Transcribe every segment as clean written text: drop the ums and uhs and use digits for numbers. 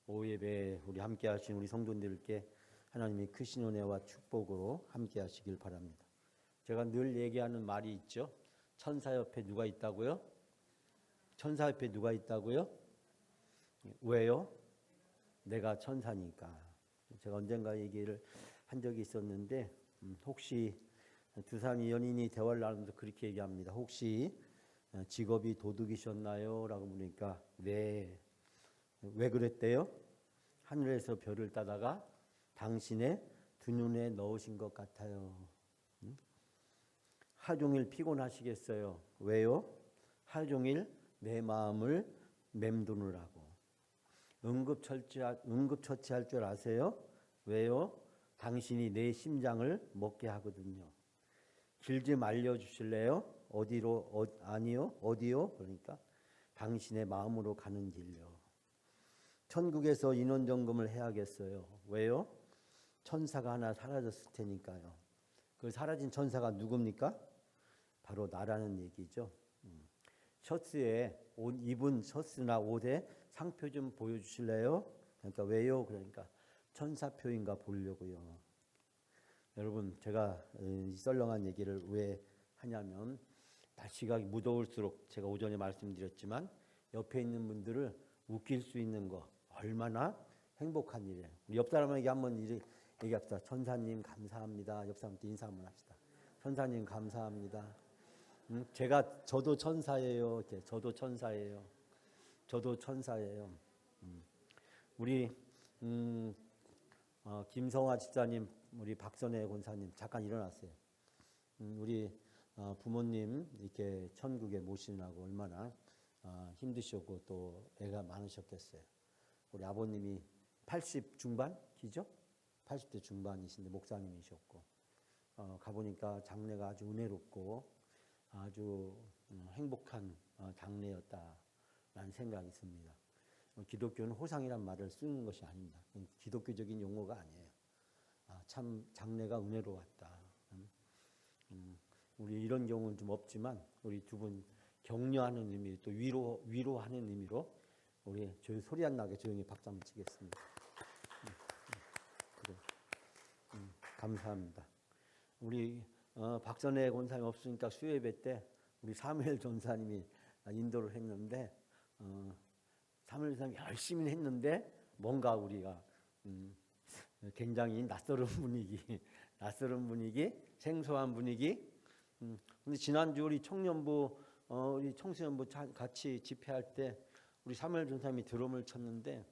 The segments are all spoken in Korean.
오후 예배 우리 함께 하신 우리 성도님들께 하나님이 크신 은혜와 축복으로 함께 하시길 바랍니다. 제가 늘 얘기하는 말이 있죠. 천사 옆에 누가 있다고요? 천사 옆에 누가 있다고요? 왜요? 내가 천사니까. 제가 언젠가 얘기를 한 적이 있었는데 혹시 두산 연인이 대화를 나누면서 그렇게 얘기합니다. 혹시 직업이 도둑이셨나요? 라고 물으니까 네. 왜 그랬대요? 하늘에서 별을 따다가 당신의 두 눈에 넣으신 것 같아요. 하루 종일 피곤하시겠어요. 왜요? 하루 종일 내 마음을 맴도느라고. 응급처치할 줄 아세요? 왜요? 당신이 내 심장을 먹게 하거든요. 길 좀 알려주실래요? 아니요? 어디요? 그러니까 당신의 마음으로 가는 길요. 천국에서 인원점검을 해야겠어요. 왜요? 천사가 하나 사라졌을 테니까요. 그 사라진 천사가 누굽니까? 바로 나라는 얘기죠. 셔츠에 입은 셔츠나 옷에 상표 좀 보여주실래요? 그러니까 왜요? 그러니까 천사표인가 보려고요. 여러분 제가 이 썰렁한 얘기를 왜 하냐면 날씨가 무더울수록 제가 오전에 말씀드렸지만 옆에 있는 분들을 웃길 수 있는 거 얼마나 행복한 일이에요. 우리 옆 사람에게 한번 얘기합시다. 천사님 감사합니다. 옆 사람한테 인사 한번 합시다. 천사님 감사합니다. 저도 천사예요. 이렇게 저도 천사예요. 저도 천사예요. 우리 김성화 집사님, 우리 박선혜 권사님 잠깐 일어났어요. 우리 부모님 이렇게 천국에 모시느라고 얼마나 힘드셨고 또 애가 많으셨겠어요. 우리 아버님이 80 중반이죠? 80대 중반이신데 목사님이셨고 가보니까 장례가 아주 은혜롭고 아주 행복한 장례였다라는 생각이 있습니다. 기독교는 호상이란 말을 쓰는 것이 아닙니다. 기독교적인 용어가 아니에요. 참 장례가 은혜로웠다. 우리 이런 경우는 좀 없지만 우리 두 분 격려하는 의미 또 위로하는 의미로 우리 저희 소리 안 나게 조용히 박수 한번 치겠습니다. 그래. 감사합니다. 우리 박선혜 권사님 없으니까 수요예배 때 우리 사무엘 전사님이 인도를 했는데 사무엘 전사님이 열심히 했는데 뭔가 우리가 굉장히 낯설은 분위기, 생소한 분위기. 근데 지난주 우리 청년부 우리 청소년부 같이 집회할 때 우리 사무엘 전사님이 드럼을 쳤는데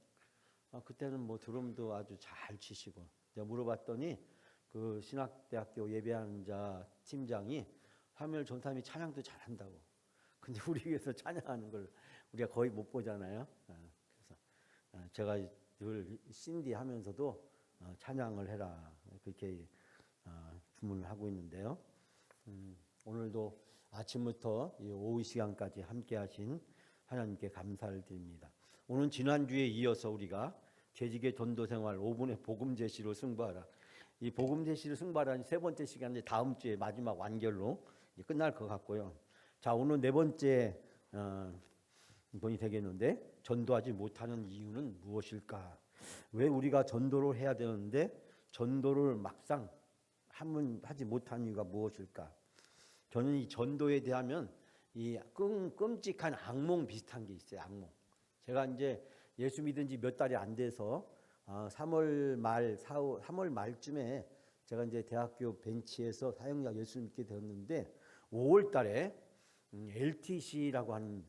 그때는 뭐 드럼도 아주 잘 치시고 제가 물어봤더니 그 신학대학교 예배하는 자 팀장이 사무엘 전사님이 찬양도 잘한다고. 근데 우리 교회에서 찬양하는 걸 우리가 거의 못 보잖아요. 그래서 제가 늘 신디 하면서도 찬양을 해라 그렇게 주문을 하고 있는데요. 오늘도 아침부터 오후 시간까지 함께 하신 하나님께 감사를 드립니다. 오늘 지난주에 이어서 우리가 재직의 전도생활 5분의 복음 제시로 승부하라. 이 복음 제시로 승부하라는 세 번째 시간인데 다음 주에 마지막 완결로 끝날 것 같고요. 자, 오늘 네 번째 본이 되겠는데 전도하지 못하는 이유는 무엇일까? 왜 우리가 전도를 해야 되는데 전도를 막상 하지 못하는 이유가 무엇일까? 저는 이 전도에 대하면 이 끔찍한 악몽 비슷한 게 있어요. 악몽. 제가 이제 예수 믿은 지 몇 달이 안 돼서 3월 말쯤에 제가 이제 대학교 벤치에서 사역자 예수 믿게 되었는데 5월 달에 LTC라고 하는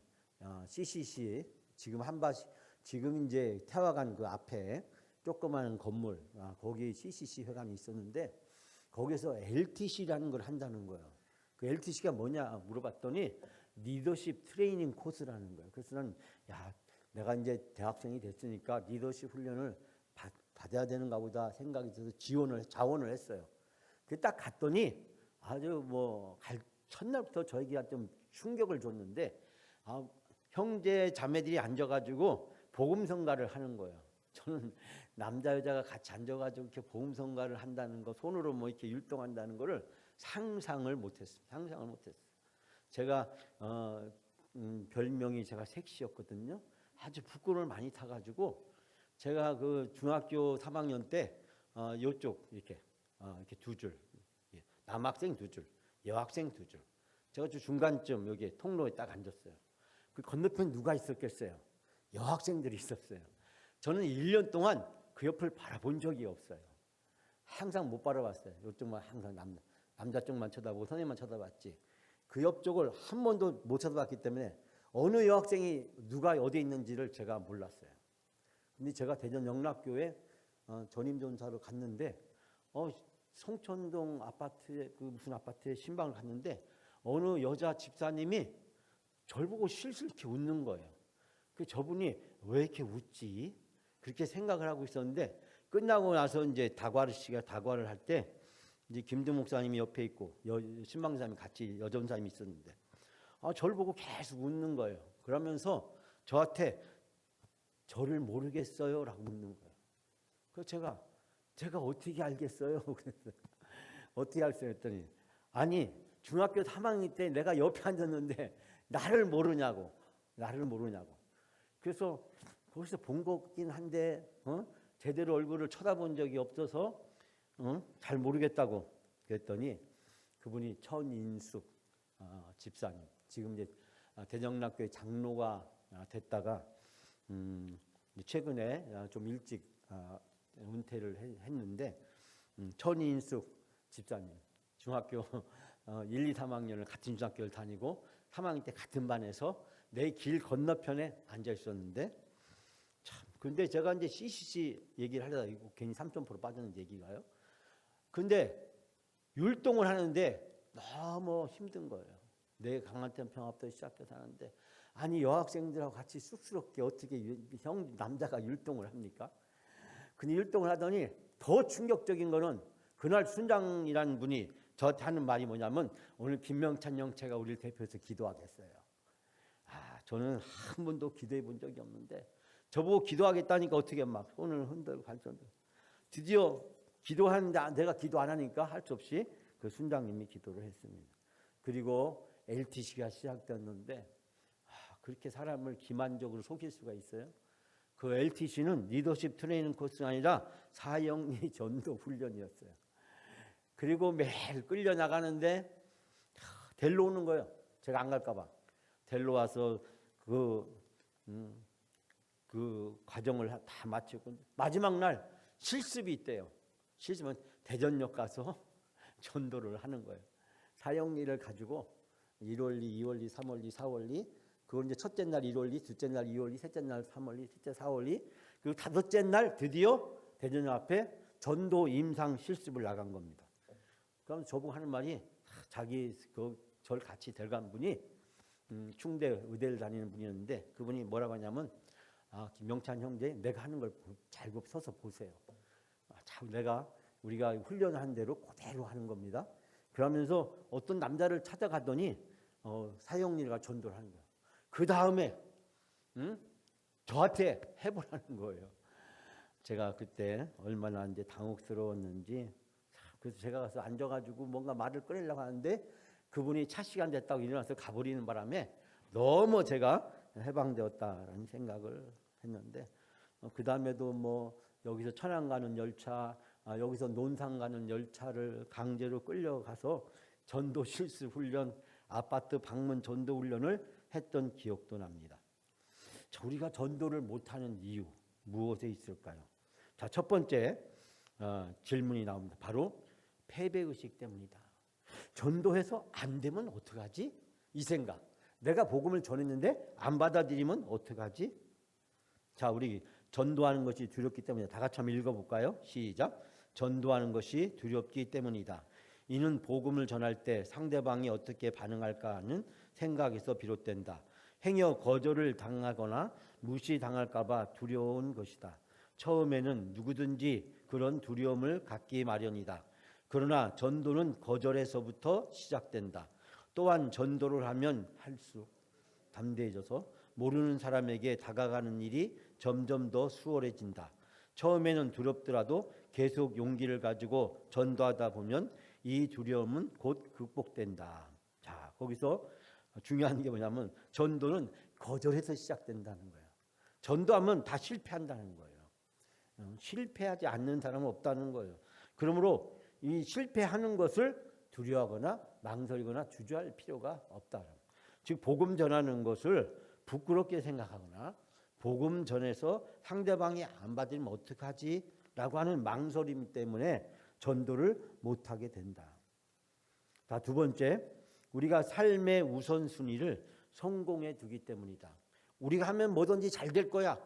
CCC 지금 이제 태화관 그 앞에 조그마한 건물 거기 CCC 회관이 있었는데 거기서 LTC라는 걸 한다는 거예요. 그 LTC가 뭐냐 물어봤더니 리더십 트레이닝 코스라는 거예요. 그래서 난 내가 이제 대학생이 됐으니까 리더십 훈련을 받아야 되는가 보다 생각이 들어서 자원을 했어요. 그 딱 갔더니 아주 첫날부터 저에게 좀 충격을 줬는데 형제 자매들이 앉아가지고 복음성가를 하는 거예요. 저는 남자 여자가 같이 앉아가지고 이렇게 복음성가를 한다는 거, 손으로 뭐 이렇게 율동한다는 거를 상상을 못했습니다. 제가 별명이 제가 섹시였거든요. 아주 부끄러움을 많이 타가지고 제가 그 중학교 3학년 때 요쪽 이렇게 이렇게 두 줄, 남학생 두 줄, 여학생 두 줄. 제가 중간쯤 여기 통로에 딱 앉았어요. 그 건너편 누가 있었겠어요? 여학생들이 있었어요. 저는 1년 동안 그 옆을 바라본 적이 없어요. 항상 못 바라봤어요. 이쪽만 항상 남자 쪽만 쳐다보고 선생님만 쳐다봤지. 그 옆쪽을 한 번도 못 쳐다봤기 때문에 어느 여학생이 누가 어디에 있는지를 제가 몰랐어요. 근데 제가 대전 영락교회 전임전사로 갔는데 성천동 아파트에 그 무슨 아파트에 신방을 갔는데 어느 여자 집사님이 저를 보고 실실 이렇게 웃는 거예요. 그 저분이 왜 이렇게 웃지? 그렇게 생각을 하고 있었는데 끝나고 나서 이제 다과를 할 때 이제 김두 목사님이 옆에 있고 신방사님이 같이 여전사님이 있었는데 저를 보고 계속 웃는 거예요. 그러면서 저한테 저를 모르겠어요라고 묻는 거예요. 그래서 제가 어떻게 알겠어요? 그랬어요. 어떻게 알겠어요? 했더니 아니 중학교 3학년 때 내가 옆에 앉았는데 나를 모르냐고. 그래서 거기서 본 거긴 한데 제대로 얼굴을 쳐다본 적이 없어서 잘 모르겠다고 그랬더니 그분이 천인숙 집사님, 지금 이제 대전락교회 장로가 됐다가 최근에 좀 일찍 은퇴를 했는데 천인숙 집사님 중학교 1, 2, 3학년을 같은 중학교를 다니고 3학년 때 같은 반에서 내 길 건너편에 앉아 있었는데 참 근데 제가 이제 CCC 얘기를 하려다 이거 괜히 3.0% 빠졌는 얘기가요. 근데 율동을 하는데 너무 힘든 거예요. 내 강한편 평합도 시작해서 하는데 아니 여학생들하고 같이 쑥스럽게 어떻게 남자가 율동을 합니까? 근데 율동을 하더니 더 충격적인 거는 그날 순장이라는 분이 저한테 하는 말이 뭐냐면 오늘 김명찬 영체가 우리를 대표해서 기도하겠어요. 저는 한 번도 기도해 본 적이 없는데 저보고 기도하겠다니까 어떻게 막 손을 흔들고 발전도 드디어 기도하는데 내가 기도 안 하니까 할 수 없이 그 순장님이 기도를 했습니다. 그리고 LTC가 시작됐는데 그렇게 사람을 기만적으로 속일 수가 있어요? 그 LTC는 리더십 트레이닝 코스가 아니라 사형리 전도 훈련이었어요. 그리고 매일 끌려나가는데 데리러 오는 거예요. 제가 안 갈까 봐. 데리러 와서 그 과정을 다 마치고 마지막 날 실습이 있대요. 실습은 대전역 가서 전도를 하는 거예요. 사형리를 가지고 1월리, 2월리, 3월리, 4월리 그걸 이제 첫째 날 1월리, 둘째 날 2월리, 셋째 날 3월리, 셋째 4월리 그리고 다섯째 날 드디어 대전역 앞에 전도 임상 실습을 나간 겁니다. 그럼 저보고 하는 말이 자기 절 같이 데려간 분이 충대 의대를 다니는 분이었는데 그분이 뭐라고 하냐면 김명찬 형제 내가 하는 걸 잘 서서 보세요. 우리가 훈련한 대로 그대로 하는 겁니다. 그러면서 어떤 남자를 찾아가더니 사형리가 전도를 하는 거예요. 그 다음에 저한테 해보라는 거예요. 제가 그때 얼마나 이제 당혹스러웠는지 그래서 제가 가서 앉아가지고 뭔가 말을 꺼내려고 하는데 그분이 차 시간 됐다고 일어나서 가버리는 바람에 너무 제가 해방되었다라는 생각을 했는데 그 다음에도 뭐 여기서 천안 가는 열차 여기서 논산 가는 열차를 강제로 끌려가서 전도 실습 훈련 아파트 방문 전도 훈련을 했던 기억도 납니다. 자, 우리가 전도를 못하는 이유 무엇에 있을까요? 자, 첫 번째 질문이 나옵니다. 바로 패배의식 때문이다. 전도해서 안 되면 어떡하지? 이 생각. 내가 복음을 전했는데 안 받아들이면 어떡하지? 자, 우리 전도하는 것이 두렵기 때문이다. 다 같이 한번 읽어볼까요? 시작. 전도하는 것이 두렵기 때문이다. 이는 복음을 전할 때 상대방이 어떻게 반응할까 하는 생각에서 비롯된다. 행여 거절을 당하거나 무시당할까 봐 두려운 것이다. 처음에는 누구든지 그런 두려움을 갖기 마련이다. 그러나 전도는 거절에서부터 시작된다. 또한 전도를 하면 할수록 담대해져서 모르는 사람에게 다가가는 일이 점점 더 수월해진다. 처음에는 두렵더라도 계속 용기를 가지고 전도하다 보면 이 두려움은 곧 극복된다. 자, 거기서 중요한 게 뭐냐면 전도는 거절해서 시작된다는 거예요. 전도하면 다 실패한다는 거예요. 실패하지 않는 사람은 없다는 거예요. 그러므로 이 실패하는 것을 두려워하거나 망설이거나 주저할 필요가 없다. 즉 복음 전하는 것을 부끄럽게 생각하거나 복음 전해서 상대방이 안 받으면 어떡하지? 라고 하는 망설임 때문에 전도를 못하게 된다. 자, 두 번째, 우리가 삶의 우선순위를 성공에 두기 때문이다. 우리가 하면 뭐든지 잘 될 거야.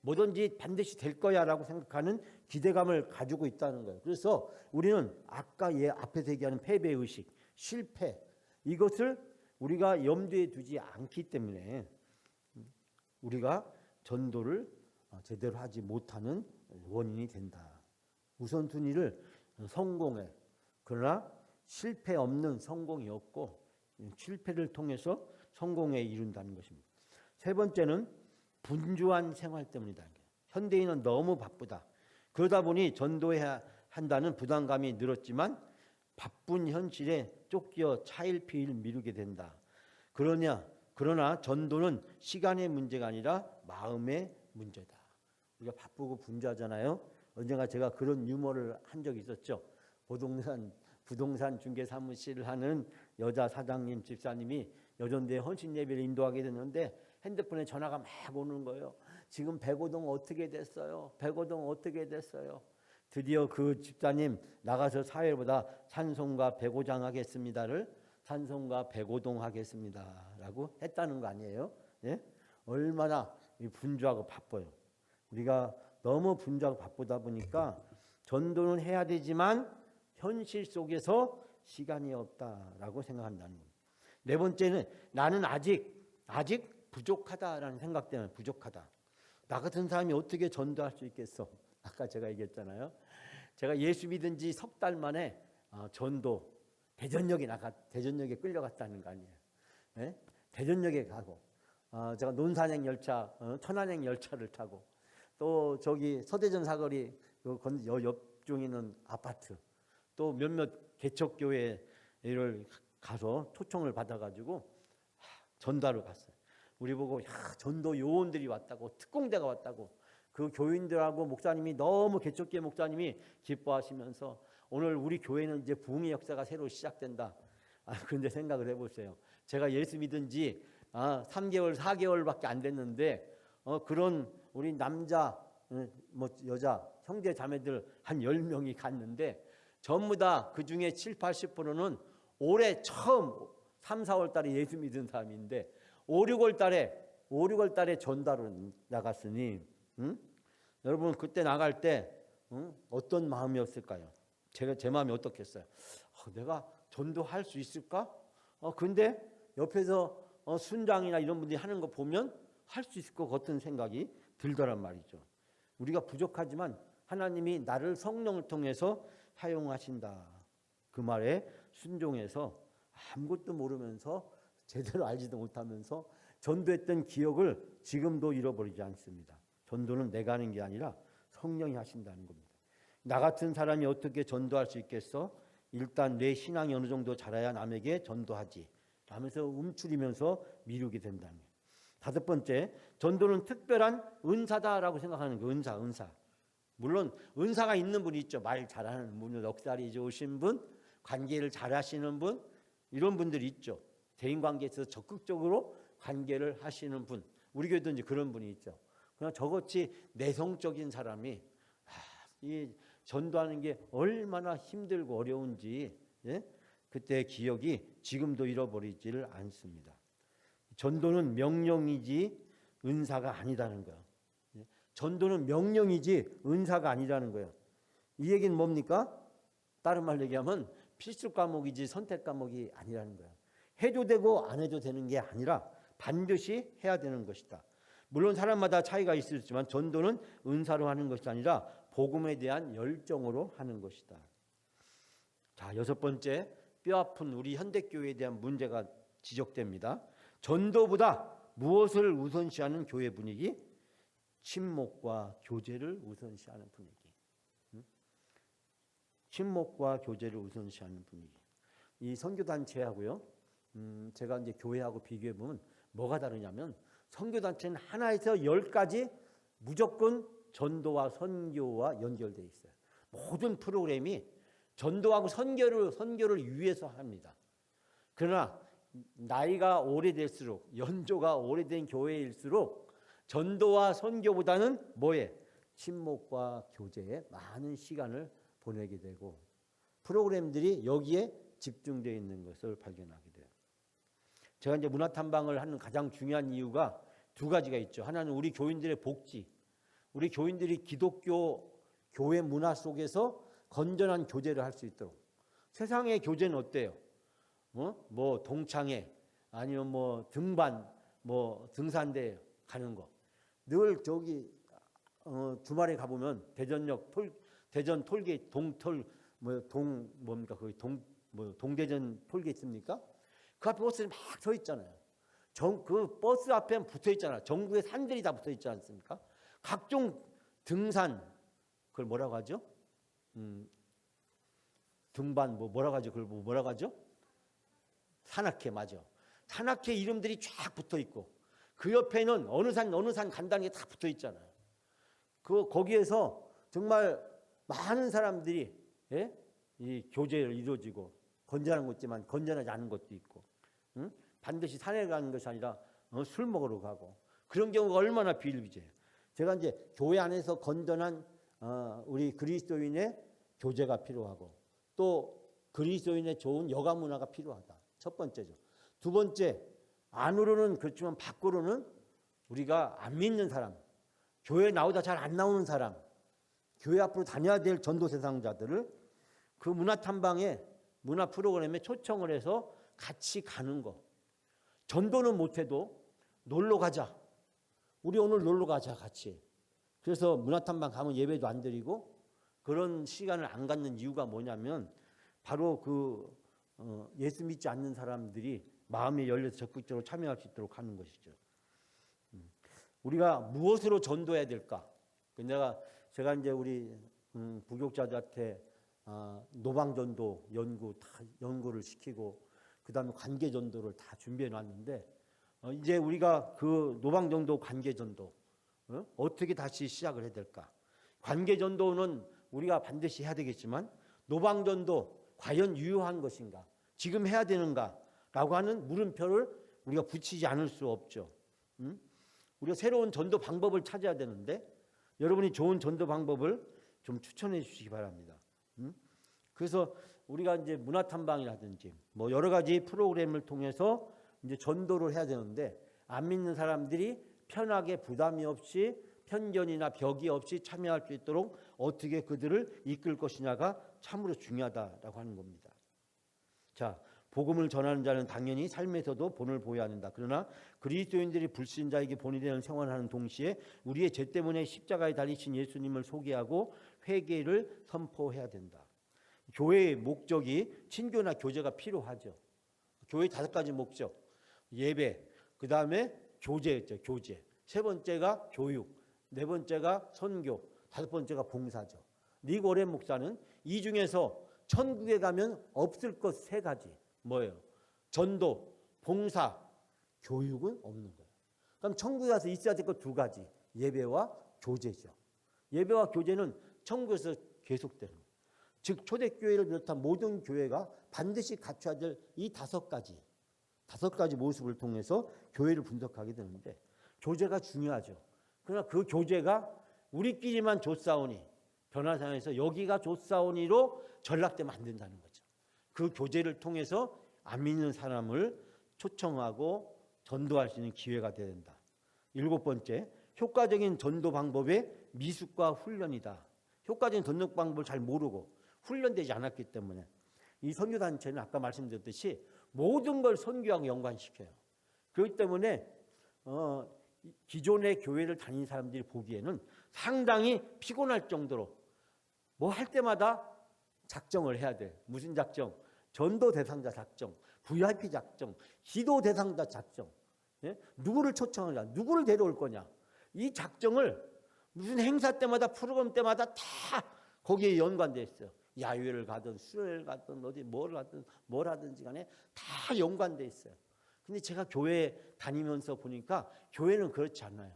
뭐든지 반드시 될 거야 라고 생각하는 기대감을 가지고 있다는 거예요. 그래서 우리는 아까 앞에서 얘기하는 패배의식, 실패, 이것을 우리가 염두에 두지 않기 때문에 우리가 전도를 제대로 하지 못하는 원인이 된다. 우선순위를 성공에, 그러나 실패 없는 성공이었고 실패를 통해서 성공에 이룬다는 것입니다. 세 번째는 분주한 생활 때문이다. 현대인은 너무 바쁘다. 그러다 보니 전도해야 한다는 부담감이 늘었지만 바쁜 현실에 쫓겨 차일피일 미루게 된다. 그러나 전도는 시간의 문제가 아니라 마음의 문제다. 우리가 바쁘고 분주하잖아요. 언젠가 제가 그런 유머를 한 적이 있었죠. 부동산 중개 사무실을 하는 여자 사장님 집사님이 여전대 헌신 예배를 인도하게 됐는데 핸드폰에 전화가 막 오는 거예요. 지금 백오동 어떻게 됐어요? 백오동 어떻게 됐어요? 드디어 그 집사님 나가서 사회보다 찬송가 백오장 하겠습니다를 찬송가 백오동 하겠습니다라고 했다는 거 아니에요? 예? 얼마나 분주하고 바빠요. 우리가 너무 분주하고 바쁘다 보니까 전도는 해야 되지만 현실 속에서 시간이 없다라고 생각한다는 겁니다. 네 번째는 나는 아직 부족하다라는 생각 때문에 부족하다. 나 같은 사람이 어떻게 전도할 수 있겠어? 아까 제가 얘기했잖아요. 제가 예수 믿은 지 석 달 만에 전도 대전역에 끌려갔다는 거 아니에요. 네? 대전역에 가고 제가 논산행 열차, 천안행 열차를 타고 또 저기 서대전 사거리 옆중에 있는 아파트 또 몇몇 개척교회를 가서 초청을 받아가지고 전도하러 갔어요. 우리 보고 전도 요원들이 왔다고 특공대가 왔다고 그 교인들하고 목사님이 너무 개척교회 목사님이 기뻐하시면서 오늘 우리 교회는 이제 부흥의 역사가 새로 시작된다. 그런데 생각을 해보세요. 제가 예수 믿은 지 3개월 4개월밖에 안 됐는데 그런 우리 남자 여자 형제 자매들 한 10명이 갔는데 전부 다 그중에 7, 80%는 올해 처음 3, 4월 달에 예수 믿은 사람인데 5, 6월 달에 전도하러 나갔으니 여러분 그때 나갈 때 어떤 마음이었을까요? 제 마음이 어떻겠어요? 내가 전도할 수 있을까? 근데 옆에서 순장이나 이런 분들이 하는 거 보면 할 수 있을 것 같은 생각이 들더란 말이죠. 우리가 부족하지만 하나님이 나를 성령을 통해서 사용하신다. 그 말에 순종해서 아무것도 모르면서 제대로 알지도 못하면서 전도했던 기억을 지금도 잃어버리지 않습니다. 전도는 내가 하는 게 아니라 성령이 하신다는 겁니다. 나 같은 사람이 어떻게 전도할 수 있겠어? 일단 내 신앙이 어느 정도 자라야 남에게 전도하지 하면서 움츠리면서 미루게 된다는 거예요. 다섯 번째, 전도는 특별한 은사다라고 생각하는 거예요. 은사. 물론 은사가 있는 분이 있죠. 말 잘하는 분, 넉살이 좋으신 분, 관계를 잘하시는 분, 이런 분들이 있죠. 대인관계에서 적극적으로 관계를 하시는 분. 우리 교회도 이제 그런 분이 있죠. 그냥 저같이 내성적인 사람이 이 전도하는 게 얼마나 힘들고 어려운지 그때의 기억이 지금도 잃어버리지를 않습니다. 전도는 명령이지 은사가 아니라는 거예요. 전도는 명령이지 은사가 아니라는 거예요. 이 얘기는 뭡니까? 다른 말로 얘기하면 필수 과목이지 선택 과목이 아니라는 거예요. 해도 되고 안 해도 되는 게 아니라 반드시 해야 되는 것이다. 물론 사람마다 차이가 있을지만 전도는 은사로 하는 것이 아니라 복음에 대한 열정으로 하는 것이다. 자, 여섯 번째, 뼈아픈 우리 현대교회에 대한 문제가 지적됩니다. 전도보다 무엇을 우선시하는 교회 분위기? 친목과 교제를 우선시하는 분위기. 친목과 교제를 우선시하는 분위기. 이 선교단체하고요, 제가 이제 교회하고 비교해 보면 뭐가 다르냐면 선교단체는 하나에서 10까지 무조건 전도와 선교와 연결되어 있어요. 모든 프로그램이 전도하고 선교를 위해서 합니다. 그러나 나이가 오래될수록, 연조가 오래된 교회일수록 전도와 선교보다는 뭐에? 친목과 교제에 많은 시간을 보내게 되고 프로그램들이 여기에 집중되어 있는 것을 발견하게 돼요. 제가 이제 문화탐방을 하는 가장 중요한 이유가 두 가지가 있죠. 하나는 우리 교인들의 복지, 우리 교인들이 기독교 교회 문화 속에서 건전한 교제를 할 수 있도록. 세상의 교제는 어때요? 뭐 동창회, 아니면 뭐 등반, 뭐 등산대 가는 거. 늘 저기 주말에 가보면 대전 톨게이트 뭡니까 거기 동대전 톨게이트 있습니까? 그 앞에 버스들이 막 서 있잖아요. 그 버스 앞에 붙어 있잖아요. 전국의 산들이 다 붙어 있지 않습니까? 각종 등산, 그걸 뭐라고 하죠? 등반 뭐라고 하죠? 그걸 뭐라고 하죠? 산악회, 맞아. 산악회 이름들이 쫙 붙어 있고 그 옆에는 어느 산 간다는 게 다 붙어 있잖아요. 거기에서 정말 많은 사람들이 이 교제를 이루어지고 건전한 것 있지만 건전하지 않은 것도 있고, 반드시 산에 가는 것이 아니라 술 먹으러 가고 그런 경우가 얼마나 비일비재해요. 제가 이제 교회 안에서 건전한 우리 그리스도인의 교제가 필요하고 또 그리스도인의 좋은 여가 문화가 필요하다. 첫 번째죠. 두 번째, 안으로는 그렇지만 밖으로는 우리가 안 믿는 사람, 교회 나오다 잘 안 나오는 사람, 교회 앞으로 다녀야 될 전도 대상자들을 그 문화탐방에 문화 프로그램에 초청을 해서 같이 가는 거. 전도는 못해도 놀러 가자. 우리 오늘 놀러 가자 같이. 그래서 문화탐방 가면 예배도 안 드리고 그런 시간을 안 갖는 이유가 뭐냐면 바로 예수 믿지 않는 사람들이 마음이 열려서 적극적으로 참여할 수 있도록 하는 것이죠. 우리가 무엇으로 전도해야 될까? 제가 이제 우리 부교육자들한테 노방전도 연구를 시키고 그다음에 관계전도를 다 준비해 놨는데 이제 우리가 그 노방전도 관계전도 어떻게 다시 시작을 해야 될까? 관계전도는 우리가 반드시 해야 되겠지만 노방전도 과연 유효한 것인가? 지금 해야 되는가라고 하는 물음표를 우리가 붙이지 않을 수 없죠. 우리가 새로운 전도 방법을 찾아야 되는데 여러분이 좋은 전도 방법을 좀 추천해 주시기 바랍니다. 그래서 우리가 이제 문화탐방이라든지 뭐 여러 가지 프로그램을 통해서 이제 전도를 해야 되는데 안 믿는 사람들이 편하게 부담이 없이 편견이나 벽이 없이 참여할 수 있도록 어떻게 그들을 이끌 것이냐가 참으로 중요하다라고 하는 겁니다. 자, 복음을 전하는 자는 당연히 삶에서도 본을 보여야 한다. 그러나 그리스도인들이 불신자에게 본이 되는 생활을 하는 동시에 우리의 죄 때문에 십자가에 달리신 예수님을 소개하고 회개를 선포해야 된다. 교회의 목적이 친교나 교제가 필요하죠. 교회 5가지 목적. 예배, 그 다음에 교제였죠. 교제. 세 번째가 교육, 네 번째가 선교, 5번째가 봉사죠. 니고레 목사는 이 중에서 천국에 가면 없을 것 3가지. 뭐예요? 전도, 봉사, 교육은 없는 거예요. 그럼 천국에 가서 있어야 될 것 2가지. 예배와 교제죠. 예배와 교제는 천국에서 계속되는 거예요. 즉 초대교회를 비롯한 모든 교회가 반드시 갖춰야 될 이 5가지 모습을 통해서 교회를 분석하게 되는데 교제가 중요하죠. 그러나 그 교제가 우리끼리만 좋사오니 변화상에서 여기가 좋사오니로 전락되면 안 된다는 거죠. 그 교제를 통해서 안 믿는 사람을 초청하고 전도할 수 있는 기회가 되어야 된다. 7번째, 효과적인 전도 방법의 미숙과 훈련이다. 효과적인 전도 방법을 잘 모르고 훈련되지 않았기 때문에 이 선교단체는 아까 말씀드렸듯이 모든 걸 선교하고 연관시켜요. 그렇기 때문에 기존의 교회를 다닌 사람들이 보기에는 상당히 피곤할 정도로 뭐 할 때마다 작정을 해야 돼. 무슨 작정? 전도 대상자 작정, VIP 작정, 기도 대상자 작정. 누구를 초청하냐, 누구를 데려올 거냐. 이 작정을 무슨 행사 때마다 프로그램 때마다 다 거기에 연관되어 있어요. 야유회를 가든 수요일을 가든 어디 뭘 하든지 간에 다 연관되어 있어요. 근데 제가 교회 다니면서 보니까 교회는 그렇지 않아요.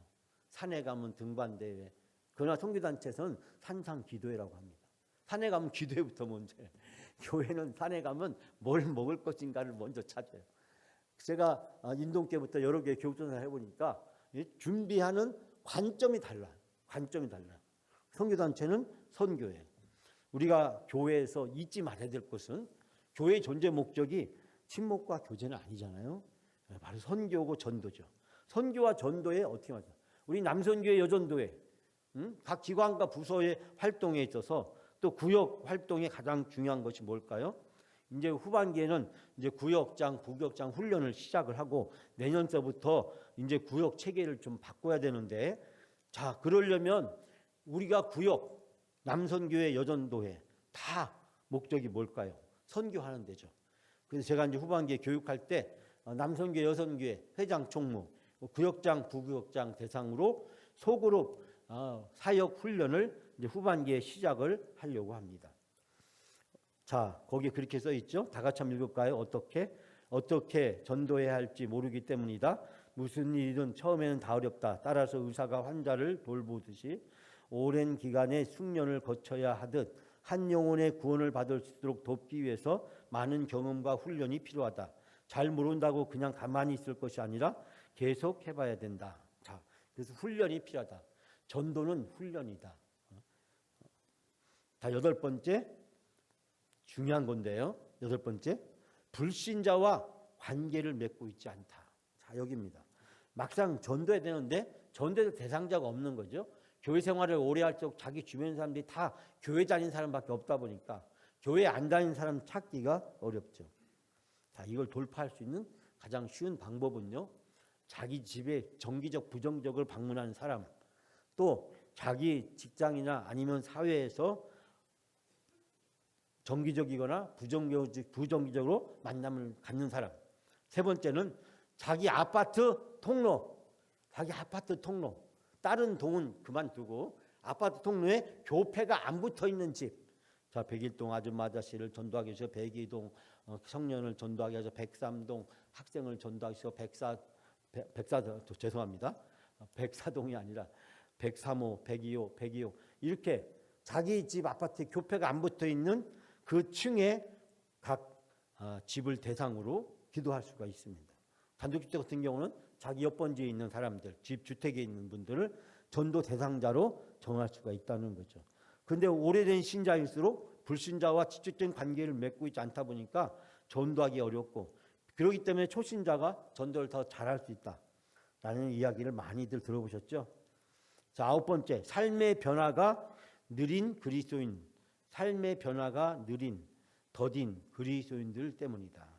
산에 가면 등반대회, 그러나 선교단체에서는 산상기도회라고 합니다. 산에 가면 기도회부터 먼저 해요. 교회는 산에 가면 뭘 먹을 것인가를 먼저 찾아요. 제가 인동교회부터 여러 개 교육전을 해보니까 준비하는 관점이 달라요. 관점이 달라요. 선교단체는 선교회. 우리가 교회에서 잊지 말아야 될 것은 교회의 존재 목적이 친목과 교제는 아니잖아요. 바로 선교고 전도죠. 선교와 전도에 어떻게 맞아? 우리 남선교회, 여전도회, 각 기관과 부서의 활동에 있어서 또 구역 활동에 가장 중요한 것이 뭘까요? 이제 후반기에는 이제 구역장, 부구역장 훈련을 시작을 하고 내년서부터 이제 구역 체계를 좀 바꿔야 되는데, 자, 그러려면 우리가 구역, 남선교회, 여전도회 다 목적이 뭘까요? 선교하는 데죠. 그래서 제가 이제 후반기에 교육할 때 남선교회, 여선교회 회장, 총무, 구역장, 부구역장 대상으로 소그룹 사역 훈련을 이제 후반기에 시작을 하려고 합니다. 자, 거기에 그렇게 써 있죠. 다 같이 한번 읽을까요? 어떻게 전도해야 할지 모르기 때문이다. 무슨 일이든 처음에는 다 어렵다. 따라서 의사가 환자를 돌보듯이 오랜 기간의 숙련을 거쳐야 하듯 한 영혼의 구원을 받을 수 있도록 돕기 위해서 많은 경험과 훈련이 필요하다. 잘 모른다고 그냥 가만히 있을 것이 아니라 계속 해봐야 된다. 자, 그래서 훈련이 필요하다. 전도는 훈련이다. 자, 8번째 중요한 건데요. 8번째, 불신자와 관계를 맺고 있지 않다. 자, 여기입니다. 막상 전도해야 되는데 전도의 대상자가 없는 거죠. 교회 생활을 오래 할수록 자기 주변 사람들이 다 교회 다니는 사람밖에 없다 보니까 교회 안 다니는 사람 찾기가 어렵죠. 자, 이걸 돌파할 수 있는 가장 쉬운 방법은요, 자기 집에 정기적 부정적으로 방문하는 사람, 또 자기 직장이나 아니면 사회에서 정기적이거나 부정기적으로 만남을 갖는 사람. 세 번째는 자기 아파트 통로. 다른 동은 그만두고 아파트 통로에 교패가 안 붙어 있는 집. 자, 백일동 아줌마 아저씨를 전도하기 위해서 백이동 청년을 전도하기 위해서 백삼동 학생을 전도하기 위해서 백사동이 아니라 103호, 102호 이렇게 자기 집 아파트에 교패가 안 붙어 있는 그 층에 각 집을 대상으로 기도할 수가 있습니다. 단독주택 같은 경우는 자기 옆 번지에 있는 사람들, 집 주택에 있는 분들을 전도 대상자로 정할 수가 있다는 거죠. 그런데 오래된 신자일수록 불신자와 직접적인 관계를 맺고 있지 않다 보니까 전도하기 어렵고, 그렇기 때문에 초신자가 전도를 더 잘할 수 있다라는 이야기를 많이들 들어보셨죠. 자, 9번째, 삶의 변화가 느린 그리스도인. 삶의 변화가 느린, 더딘 그리스도인들 때문이다.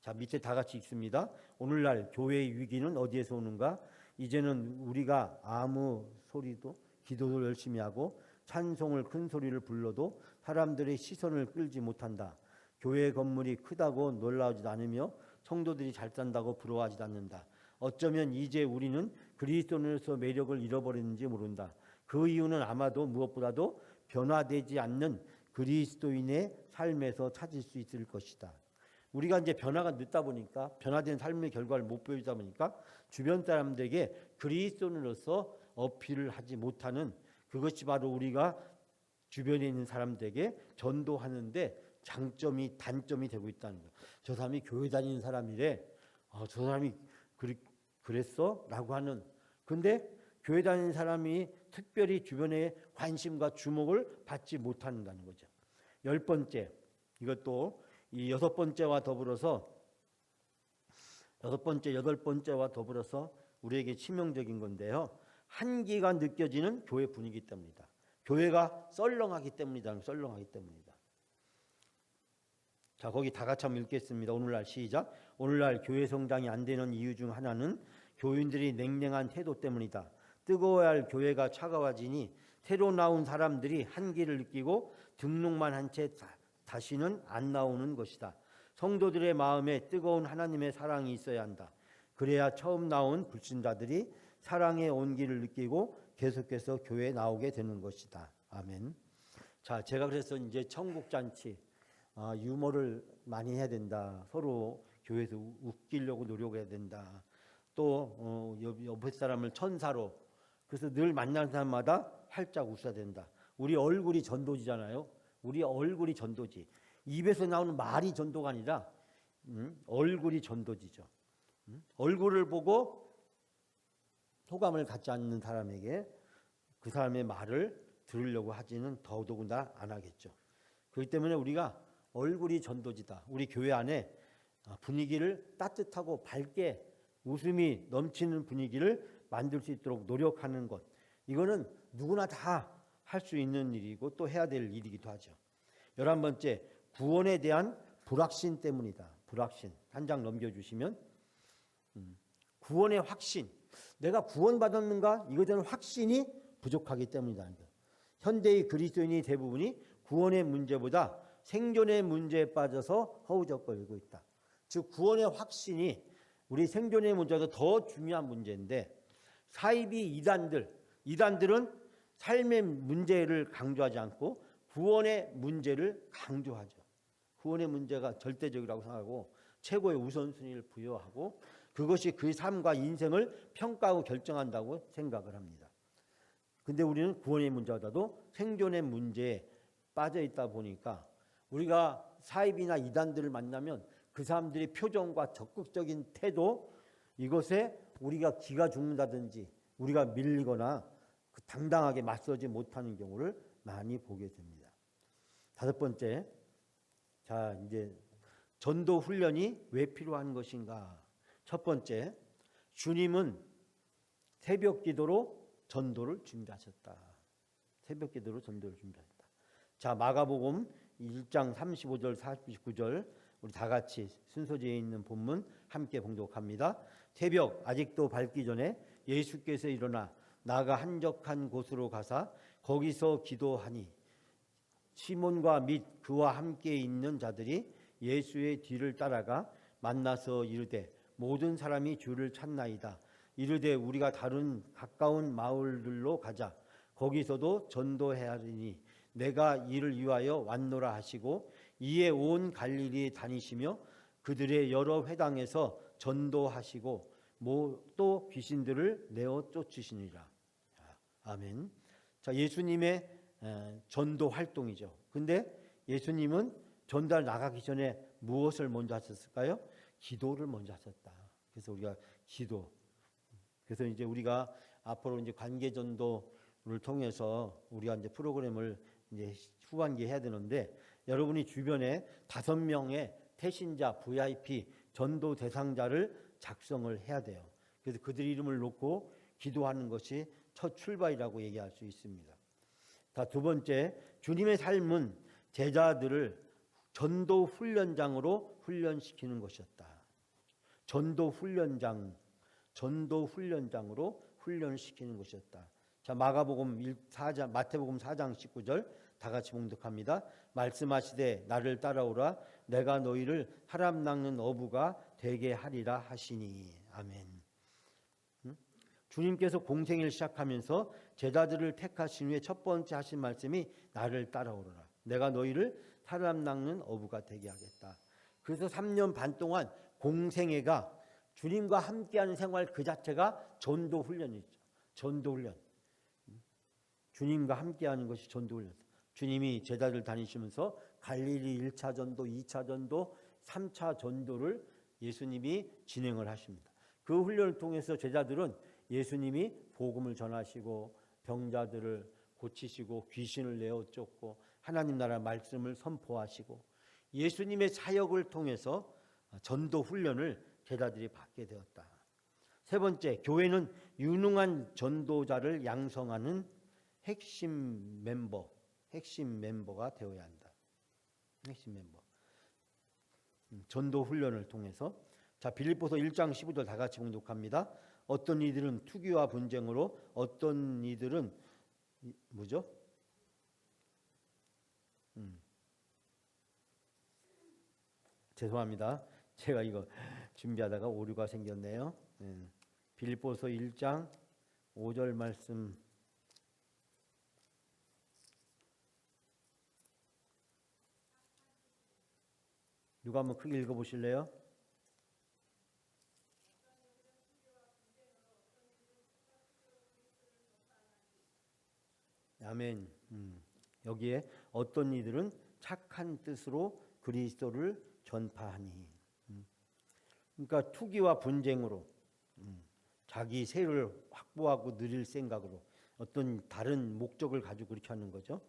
자, 밑에 다 같이 읽습니다. 오늘날 교회의 위기는 어디에서 오는가? 이제는 우리가 아무 소리도 기도를 열심히 하고 찬송을 큰 소리를 불러도 사람들의 시선을 끌지 못한다. 교회 건물이 크다고 놀라우지도 않으며 성도들이 잘 산다고 부러워하지도 않는다. 어쩌면 이제 우리는 그리스도인으로서 매력을 잃어버렸는지 모른다. 그 이유는 아마도 무엇보다도 변화되지 않는 그리스도인의 삶에서 찾을 수 있을 것이다. 우리가 이제 변화가 늦다 보니까, 변화된 삶의 결과를 못 보이다 보니까 주변 사람들에게 그리스도인으로서 어필을 하지 못하는, 그것이 바로 우리가 주변에 있는 사람들에게 전도하는데 단점이 되고 있다는 거예요. 저 사람이 교회 다니는 사람이래. 저 사람이 그랬어? 라고 하는. 근데 교회 다니는 사람이 특별히 주변에 관심과 주목을 받지 못한다는 거죠. 10번째, 이것도 이 6번째와 더불어서 8번째와 더불어서 우리에게 치명적인 건데요. 한기가 느껴지는 교회 분위기 때문이다. 교회가 썰렁하기 때문이다. 자, 거기 다 같이 한번 읽겠습니다. 오늘날 시작. 오늘날 교회 성장이 안 되는 이유 중 하나는 교인들이 냉랭한 태도 때문이다. 뜨거워야 할 교회가 차가워지니 새로 나온 사람들이 한기를 느끼고 등록만 한 채 다시는 안 나오는 것이다. 성도들의 마음에 뜨거운 하나님의 사랑이 있어야 한다. 그래야 처음 나온 불신자들이 사랑의 온기를 느끼고 계속해서 교회에 나오게 되는 것이다. 아멘. 자, 제가 그래서 이제 천국잔치 유머를 많이 해야 된다. 서로 교회에서 웃기려고 노력해야 된다. 또 옆에 사람을 천사로, 그래서 늘 만나는 사람마다 활짝 웃어야 된다. 우리 얼굴이 전도지잖아요. 우리 얼굴이 전도지. 입에서 나오는 말이 전도가 아니라 얼굴이 전도지죠. 얼굴을 보고 호감을 갖지 않는 사람에게 그 사람의 말을 들으려고 하지는 더더군다나 안 하겠죠. 그렇기 때문에 우리가 얼굴이 전도지다. 우리 교회 안에 분위기를 따뜻하고 밝게 웃음이 넘치는 분위기를 만들 수 있도록 노력하는 것. 이거는 누구나 다 할 수 있는 일이고 또 해야 될 일이기도 하죠. 11번째, 구원에 대한 불확신 때문이다. 불확신. 한 장 넘겨주시면 구원의 확신. 내가 구원받았는가? 이거에 대한 확신이 부족하기 때문이다. 현대의 그리스도인이 대부분이 구원의 문제보다 생존의 문제에 빠져서 허우적거리고 있다. 즉 구원의 확신이 우리 생존의 문제보다 더 중요한 문제인데 사이비 이단들은 삶의 문제를 강조하지 않고 구원의 문제를 강조하죠. 구원의 문제가 절대적이라고 생각하고 최고의 우선순위를 부여하고 그것이 그의 삶과 인생을 평가하고 결정한다고 생각을 합니다. 근데 우리는 구원의 문제보다도 생존의 문제에 빠져 있다 보니까 우리가 사입이나 이단들을 만나면 그 사람들의 표정과 적극적인 태도 이것에 우리가 기가 죽는다든지 우리가 밀리거나 당당하게 맞서지 못하는 경우를 많이 보게 됩니다. 5번째, 자 이제 전도 훈련이 왜 필요한 것인가? 첫 번째, 주님은 새벽 기도로 전도를 준비하셨다. 새벽 기도로 전도를 준비하셨다. 자 마가복음 1장 35절 49절 우리 다 같이 순서지에 있는 본문 함께 봉독합니다. 새벽 아직도 밝기 전에 예수께서 일어나 나가 한적한 곳으로 가사 거기서 기도하니 시몬과 및 그와 함께 있는 자들이 예수의 뒤를 따라가 만나서 이르되 모든 사람이 주를 찾나이다. 이르되 우리가 다른 가까운 마을들로 가자. 거기서도 전도해야 하리니 내가 이를 위하여 왔노라 하시고 이에 온 갈릴리에 다니시며 그들의 여러 회당에서 전도하시고 또 귀신들을 내어 쫓으시니라. 아멘. 자 예수님의 전도 활동이죠. 근데 예수님은 전달 나가기 전에 무엇을 먼저 하셨을까요? 기도를 먼저 하셨다. 그래서 우리가 기도. 그래서 이제 우리가 앞으로 이제 관계 전도를 통해서 우리가 이제 프로그램을 이제 후반기에 해야 되는데 여러분이 주변에 5명의 태신자 VIP 전도 대상자를 작성을 해야 돼요. 그래서 그들 이름을 놓고 기도하는 것이 첫 출발이라고 얘기할 수 있습니다. 자, 2번째, 주님의 삶은 제자들을 전도 훈련장으로 훈련시키는 것이었다. 전도 훈련장으로 훈련시키는 것이었다. 자, 마태복음 4장 19절 다 같이 봉독합니다. 말씀하시되 나를 따라오라 내가 너희를 사람 낚는 어부가 되게 하리라 하시니. 아멘. 주님께서 공생을 시작하면서 제자들을 택하신 후에 첫 번째 하신 말씀이 나를 따라오라. 내가 너희를 사람 낚는 어부가 되게 하겠다. 그래서 3년 반 동안 공생애가 주님과 함께하는 생활 그 자체가 전도 훈련이죠. 전도 훈련. 주님과 함께하는 것이 전도 훈련. 주님이 제자들 다니시면서 갈릴리 1차 전도, 2차 전도, 3차 전도를 예수님이 진행을 하십니다. 그 훈련을 통해서 제자들은 예수님이 복음을 전하시고 병자들을 고치시고 귀신을 내어 쫓고 하나님 나라 말씀을 선포하시고 예수님의 사역을 통해서 전도 훈련을 제자들이 받게 되었다. 3번째, 교회는 유능한 전도자를 양성하는 핵심 멤버가 되어야 한다. 핵심 멤버. 전도 훈련을 통해서 자 빌립보서 1장 15절 다 같이 봉독합니다. 어떤 이들은 투기와 분쟁으로 어떤 이들은 뭐죠? 죄송합니다. 제가 이거 준비하다가 오류가 생겼네요. 빌립보서 1장 5절 말씀 누가 한번 크게 읽어보실래요? 아멘. 여기에 어떤 이들은 착한 뜻으로 그리스도를 전파하니. 그러니까 투기와 분쟁으로 자기 세를 확보하고 누릴 생각으로 어떤 다른 목적을 가지고 그렇게 하는 거죠.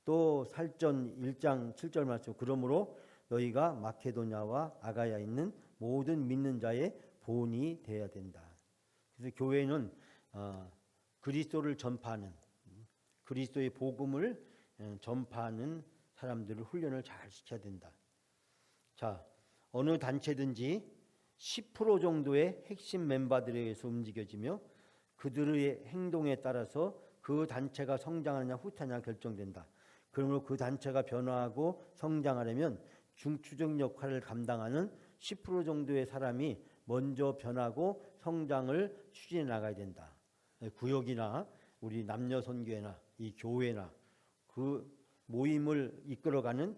또 살전 1장 7절 말씀, 그러므로 너희가 마케도냐와 아가야에 있는 모든 믿는 자의 본이 되어야 된다. 그래서 교회는 그리스도를 전파하는, 그리스도의 복음을 전파하는 사람들을 훈련을 잘 시켜야 된다. 자, 어느 단체든지 10% 정도의 핵심 멤버들에 의해서 움직여지며 그들의 행동에 따라서 그 단체가 성장하느냐 후퇴하느냐 결정된다. 그러므로 그 단체가 변화하고 성장하려면 중추적 역할을 감당하는 10% 정도의 사람이 먼저 변하고 성장을 추진해 나가야 된다. 구역이나 우리 남녀 선교회나 이 교회나 그 모임을 이끌어가는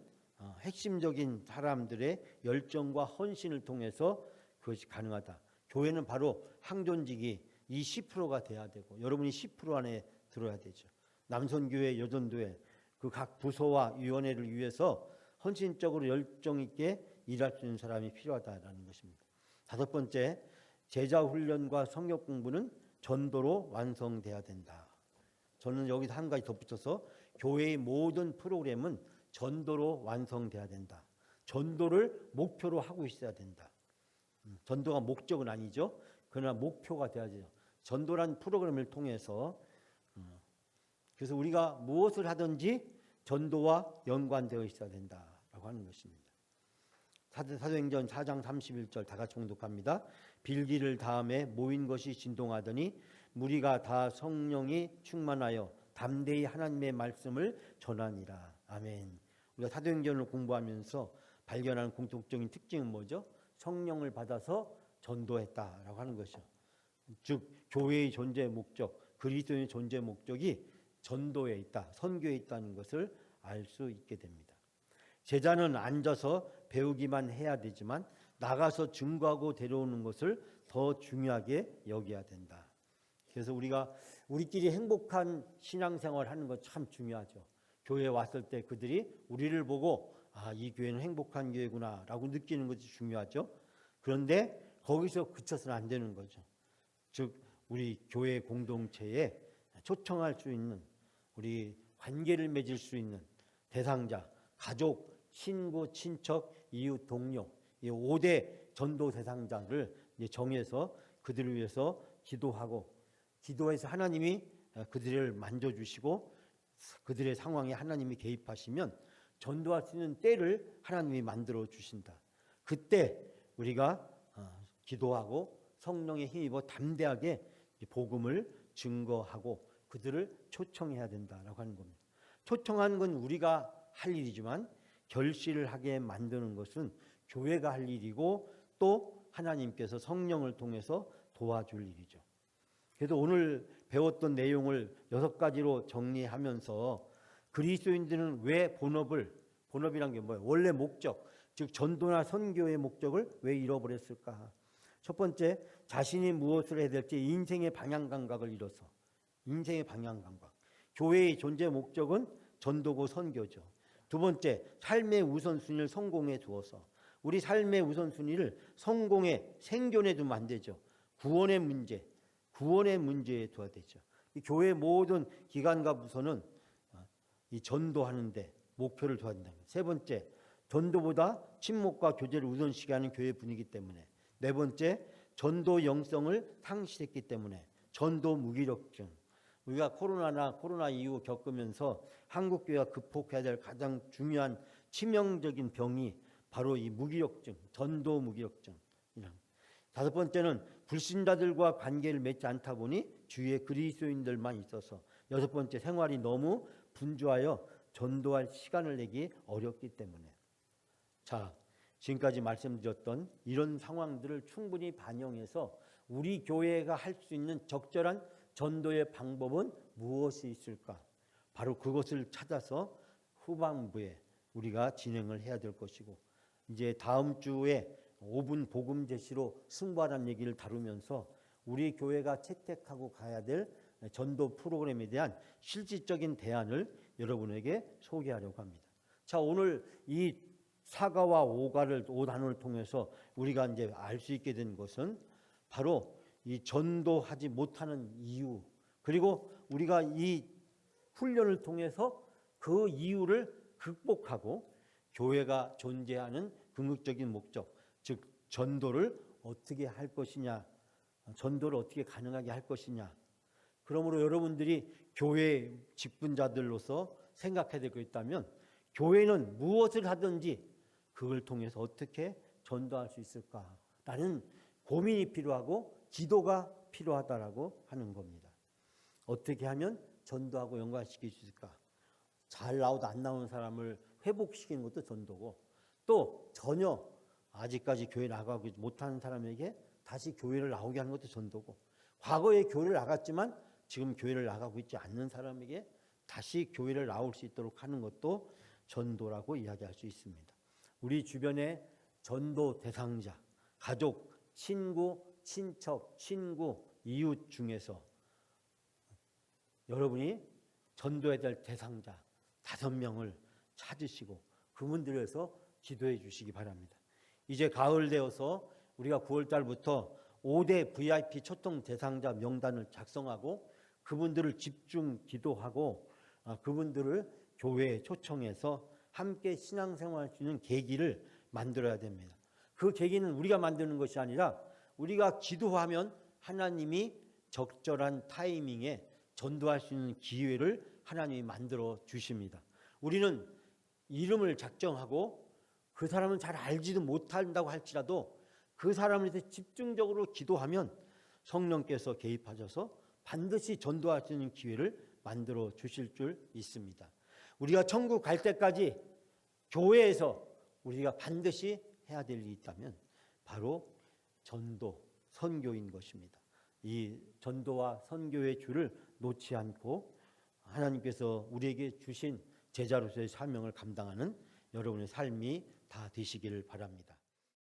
핵심적인 사람들의 열정과 헌신을 통해서 그것이 가능하다. 교회는 바로 항존직이 이 10%가 돼야 되고 여러분이 10% 안에 들어야 되죠. 남선교회, 여전도회 그 각 부서와 위원회를 위해서 헌신적으로 열정 있게 일할 수 있는 사람이 필요하다라는 것입니다. 5번째, 제자 훈련과 성역 공부는 전도로 완성돼야 된다. 저는 여기서 한 가지 덧붙여서 교회의 모든 프로그램은 전도로 완성돼야 된다. 전도를 목표로 하고 있어야 된다. 전도가 목적은 아니죠. 그러나 목표가 돼야죠. 전도란 프로그램을 통해서 그래서 우리가 무엇을 하든지 전도와 연관되어 있어야 된다라고 하는 것입니다. 사도행전 4장 31절 다 같이 봉독합니다. 빌기를 다음에 모인 것이 진동하더니 무리가 다 성령이 충만하여 담대히 하나님의 말씀을 전하니라. 아멘. 우리가 사도행전을 공부하면서 발견하는 공통적인 특징은 뭐죠? 성령을 받아서 전도했다라고 하는 것이죠. 즉 교회의 존재 목적, 그리스도의 존재 목적이 전도에 있다, 선교에 있다는 것을 알 수 있게 됩니다. 제자는 앉아서 배우기만 해야 되지만 나가서 증거하고 데려오는 것을 더 중요하게 여겨야 된다. 그래서 우리가 우리끼리 행복한 신앙생활 하는 것 참 중요하죠. 교회에 왔을 때 그들이 우리를 보고 이 교회는 행복한 교회구나 라고 느끼는 것이 중요하죠. 그런데 거기서 그쳐서는 안 되는 거죠. 즉 우리 교회 공동체에 초청할 수 있는, 우리 관계를 맺을 수 있는 대상자, 가족, 친구, 친척, 이웃, 동료, 이 5대 전도 대상자를 정해서 그들을 위해서 기도하고, 기도해서 하나님이 그들을 만져주시고 그들의 상황에 하나님이 개입하시면 전도할 수 있는 때를 하나님이 만들어 주신다. 그때 우리가 기도하고 성령의 힘입어 담대하게 복음을 증거하고 그들을 초청해야 된다라고 하는 겁니다. 초청하는 건 우리가 할 일이지만 결실을 하게 만드는 것은 교회가 할 일이고 또 하나님께서 성령을 통해서 도와줄 일이죠. 그래서 오늘 배웠던 내용을 6가지로 정리하면서 그리스도인들은 왜 본업이란 게 뭐예요? 원래 목적, 즉 전도나 선교의 목적을 왜 잃어버렸을까? 첫 번째, 자신이 무엇을 해야 될지 인생의 방향 감각을 잃어서, 인생의 방향 감각. 교회의 존재 목적은 전도고 선교죠. 두 번째, 삶의 우선순위를 성공에 두어서, 우리 삶의 우선순위를 성공에, 생존에 두면 안 되죠. 구원의 문제에 둬야 되죠. 이 교회 모든 기관과 부서는 이 전도하는 데 목표를 둬야 된다. 세 번째, 전도보다 친목과 교제를 우선시하게 하는 교회 분위기 때문에. 네 번째, 전도 영성을 상실했기 때문에 전도 무기력증. 우리가 코로나 이후 겪으면서 한국교회가 극복해야 될 가장 중요한 치명적인 병이 바로 이 무기력증, 전도 무기력증. 5번째는 불신자들과 관계를 맺지 않다 보니 주위에 그리스도인들만 있어서. 6번째, 생활이 너무 분주하여 전도할 시간을 내기 어렵기 때문에. 자, 지금까지 말씀드렸던 이런 상황들을 충분히 반영해서 우리 교회가 할 수 있는 적절한 전도의 방법은 무엇이 있을까? 바로 그것을 찾아서 후반부에 우리가 진행을 해야 될 것이고, 이제 다음 주에 5분 복음 제시로 승부하라는 얘기를 다루면서 우리 교회가 채택하고 가야 될 전도 프로그램에 대한 실질적인 대안을 여러분에게 소개하려고 합니다. 자, 오늘 이 사과와 오단을 통해서 우리가 이제 알 수 있게 된 것은 바로 이 전도하지 못하는 이유, 그리고 우리가 이 훈련을 통해서 그 이유를 극복하고 교회가 존재하는 궁극적인 목적, 즉 전도를 어떻게 할 것이냐, 전도를 어떻게 가능하게 할 것이냐. 그러므로 여러분들이 교회 직분자들로서 생각해야 될 거 있다면, 교회는 무엇을 하든지 그걸 통해서 어떻게 전도할 수 있을까라는 고민이 필요하고 기도가 필요하다라고 하는 겁니다. 어떻게 하면 전도하고 연관시킬 수 있을까? 잘 나오도 안 나오는 사람을 회복시키는 것도 전도고, 또 전혀 아직까지 교회 나가고 못하는 사람에게 다시 교회를 나오게 하는 것도 전도고, 과거에 교회를 나갔지만 지금 교회를 나가고 있지 않는 사람에게 다시 교회를 나올 수 있도록 하는 것도 전도라고 이야기할 수 있습니다. 우리 주변의 전도 대상자, 가족, 친구, 친척, 친구, 이웃 중에서 여러분이 전도해야 될 대상자 5명을 찾으시고 그분들에서 기도해 주시기 바랍니다. 이제 가을 되어서 우리가 9월 달부터 5대 VIP 초청 대상자 명단을 작성하고 그분들을 집중 기도하고 그분들을 교회에 초청해서 함께 신앙생활할 수 있는 계기를 만들어야 됩니다. 그 계기는 우리가 만드는 것이 아니라 우리가 기도하면 하나님이 적절한 타이밍에 전도할 수 있는 기회를 하나님이 만들어 주십니다. 우리는 이름을 작정하고 그 사람은 잘 알지도 못한다고 할지라도 그 사람을 위해서 집중적으로 기도하면 성령께서 개입하셔서 반드시 전도할 수 있는 기회를 만들어 주실 줄 믿습니다. 우리가 천국 갈 때까지 교회에서 우리가 반드시 해야 될 일이 있다면 바로 전도, 선교인 것입니다. 이 전도와 선교의 줄을 놓지 않고 하나님께서 우리에게 주신 제자로서의 사명을 감당하는 여러분의 삶이 다 되시기를 바랍니다.